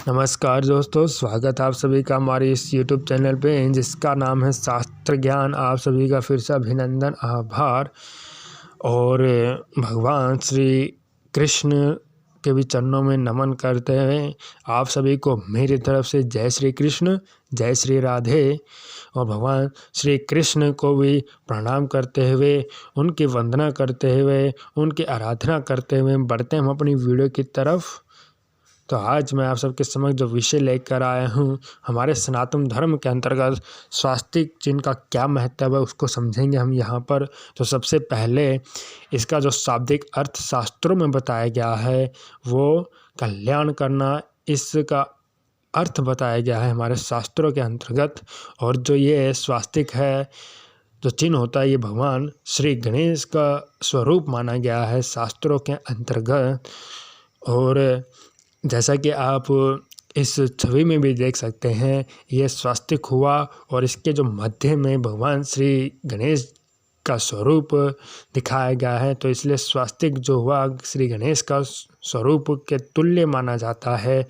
नमस्कार दोस्तों, स्वागत है आप सभी का हमारे इस YouTube चैनल पे जिसका नाम है शास्त्र ज्ञान। आप सभी का फिर से अभिनंदन, आभार। और भगवान श्री कृष्ण के भी चरणों में नमन करते हुए आप सभी को मेरी तरफ से जय श्री कृष्ण, जय श्री राधे। और भगवान श्री कृष्ण को भी प्रणाम करते हुए, उनकी वंदना करते हुए, उनकी आराधना करते हुए बढ़ते हम अपनी वीडियो की तरफ। तो आज मैं आप सबके समक्ष जो विषय लेकर आया हूँ, हमारे सनातन धर्म के अंतर्गत स्वास्तिक चिन्ह का क्या महत्व है उसको समझेंगे हम यहाँ पर। तो सबसे पहले इसका जो शाब्दिक अर्थ शास्त्रों में बताया गया है वो कल्याण करना, इसका अर्थ बताया गया है हमारे शास्त्रों के अंतर्गत। और जो ये स्वास्तिक है, जो चिन्ह होता है, ये भगवान श्री गणेश का स्वरूप माना गया है शास्त्रों के अंतर्गत। और जैसा कि आप इस छवि में भी देख सकते हैं, ये स्वास्तिक हुआ और इसके जो मध्य में भगवान श्री गणेश का स्वरूप दिखाया गया है, तो इसलिए स्वास्तिक जो हुआ श्री गणेश का स्वरूप के तुल्य माना जाता है।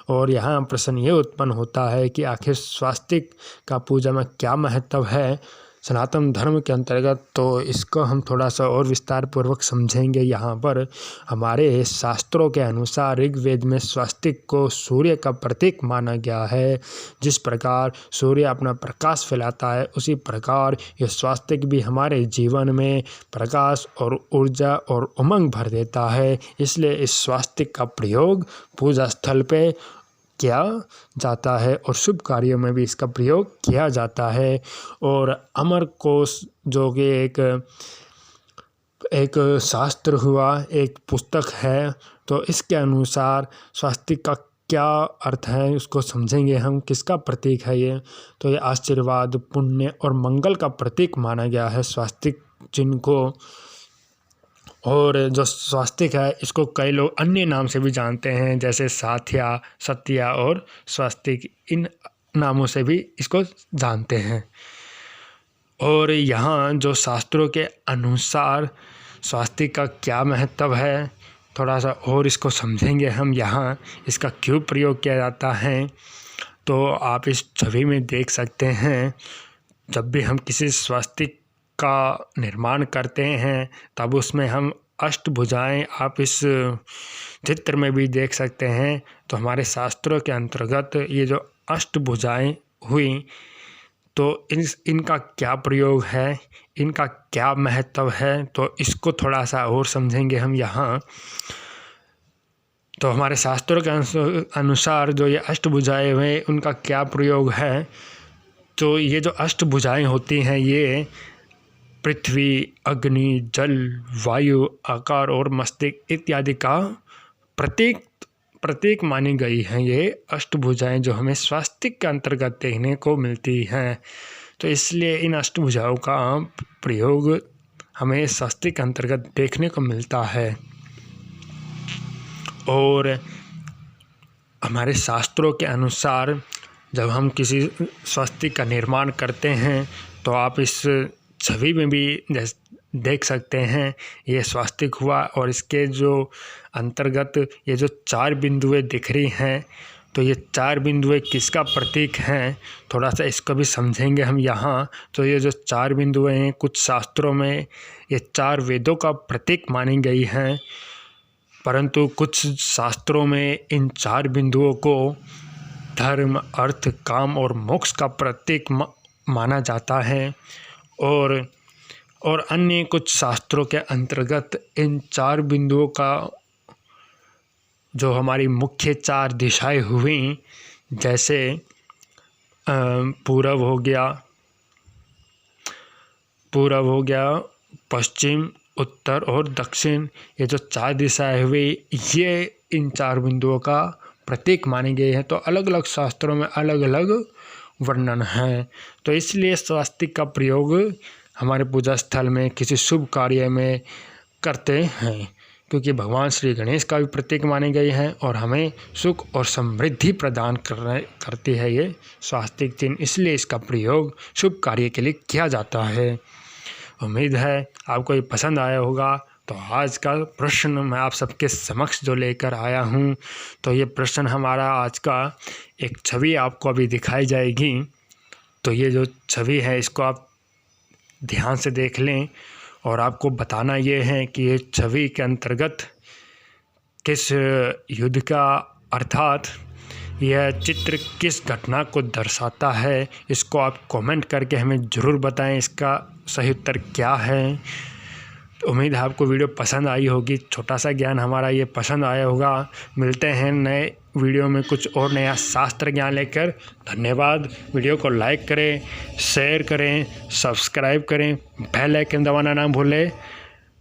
और यहाँ प्रश्न ये उत्पन्न होता है कि आखिर स्वास्तिक का पूजा में क्या महत्व है सनातन धर्म के अंतर्गत। तो इसको हम थोड़ा सा और विस्तार पूर्वक समझेंगे। यहाँ पर हमारे शास्त्रों के अनुसार ऋग्वेद में स्वास्तिक को सूर्य का प्रतीक माना गया है। जिस प्रकार सूर्य अपना प्रकाश फैलाता है, उसी प्रकार ये स्वास्तिक भी हमारे जीवन में प्रकाश और ऊर्जा और उमंग भर देता है। इसलिए इस स्वास्तिक का प्रयोग पूजा स्थल पे किया जाता है और शुभ कार्यों में भी इसका प्रयोग किया जाता है। और अमर कोश जो कि एक शास्त्र हुआ, एक पुस्तक है, तो इसके अनुसार स्वास्तिक का क्या अर्थ है उसको समझेंगे हम। किसका प्रतीक है ये? तो ये आशीर्वाद, पुण्य और मंगल का प्रतीक माना गया है स्वास्तिक चिन्ह को। और जो स्वास्तिक है इसको कई लोग अन्य नाम से भी जानते हैं, जैसे साथिया, सत्या और स्वास्तिक, इन नामों से भी इसको जानते हैं। और यहाँ जो शास्त्रों के अनुसार स्वास्तिक का क्या महत्व है, थोड़ा सा और इसको समझेंगे हम। यहाँ इसका क्यों प्रयोग किया जाता है, तो आप इस छवि में देख सकते हैं। जब भी हम किसी स्वास्तिक का निर्माण करते हैं तब उसमें हम अष्टभुजाएं, आप इस चित्र में भी देख सकते हैं। तो हमारे शास्त्रों के अंतर्गत ये जो अष्टभुजाएं हुई, तो इनका क्या प्रयोग है, इनका क्या महत्व है, तो इसको थोड़ा सा और समझेंगे हम यहाँ। तो हमारे शास्त्रों के अनुसार जो ये अष्टभुजाएं हुए, उनका क्या प्रयोग है। तो ये जो अष्टभुजाएं होती हैं, ये पृथ्वी, अग्नि, जल, वायु, आकार और मस्तिष्क इत्यादि का प्रतीक मानी गई हैं। ये अष्टभुजाएं जो हमें स्वास्तिक के अंतर्गत देखने को मिलती हैं, तो इसलिए इन अष्टभुजाओं का प्रयोग हमें स्वास्तिक के अंतर्गत देखने को मिलता है। और हमारे शास्त्रों के अनुसार जब हम किसी स्वास्तिक का निर्माण करते हैं, तो आप इस छवि में भी देख सकते हैं, ये स्वास्तिक हुआ। और इसके जो अंतर्गत ये जो 4 बिंदुएं दिख रही हैं, तो ये 4 बिंदुएं किसका प्रतीक हैं, थोड़ा सा इसको भी समझेंगे हम यहाँ। तो ये जो 4 बिंदुएं हैं, कुछ शास्त्रों में ये 4 वेदों का प्रतीक मानी गई हैं, परंतु कुछ शास्त्रों में इन 4 बिंदुओं को धर्म, अर्थ, काम और मोक्ष का प्रतीक माना जाता है। और अन्य कुछ शास्त्रों के अंतर्गत इन 4 बिंदुओं का जो हमारी मुख्य 4 दिशाएं हुई, जैसे पूरब हो गया, पश्चिम, उत्तर और दक्षिण, ये जो 4 दिशाएं हुई, ये इन 4 बिंदुओं का प्रतीक मानी गई है। तो अलग अलग शास्त्रों में अलग अलग वर्णन है। तो इसलिए स्वास्तिक का प्रयोग हमारे पूजा स्थल में किसी शुभ कार्य में करते हैं, क्योंकि भगवान श्री गणेश का भी प्रतीक माने गए हैं और हमें सुख और समृद्धि प्रदान करती है ये स्वास्तिक चिन्ह। इसलिए इसका प्रयोग शुभ कार्य के लिए किया जाता है। उम्मीद है आपको ये पसंद आया होगा। तो आज का प्रश्न मैं आप सबके समक्ष जो लेकर आया हूँ, तो ये प्रश्न हमारा आज का एक छवि आपको अभी दिखाई जाएगी। तो ये जो छवि है इसको आप ध्यान से देख लें और आपको बताना ये है कि ये छवि के अंतर्गत किस युद्ध का अर्थात यह चित्र किस घटना को दर्शाता है, इसको आप कमेंट करके हमें ज़रूर बताएं इसका सही उत्तर क्या है। तो उम्मीद है आपको वीडियो पसंद आई होगी, छोटा सा ज्ञान हमारा ये पसंद आया होगा। मिलते हैं नए वीडियो में कुछ और नया शास्त्र ज्ञान लेकर। धन्यवाद। वीडियो को लाइक करें, शेयर करें, सब्सक्राइब करें, बेल आइकन दबाना ना भूलें।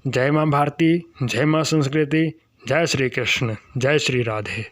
जय माँ भारती, जय माँ संस्कृति, जय श्री कृष्ण, जय श्री राधे।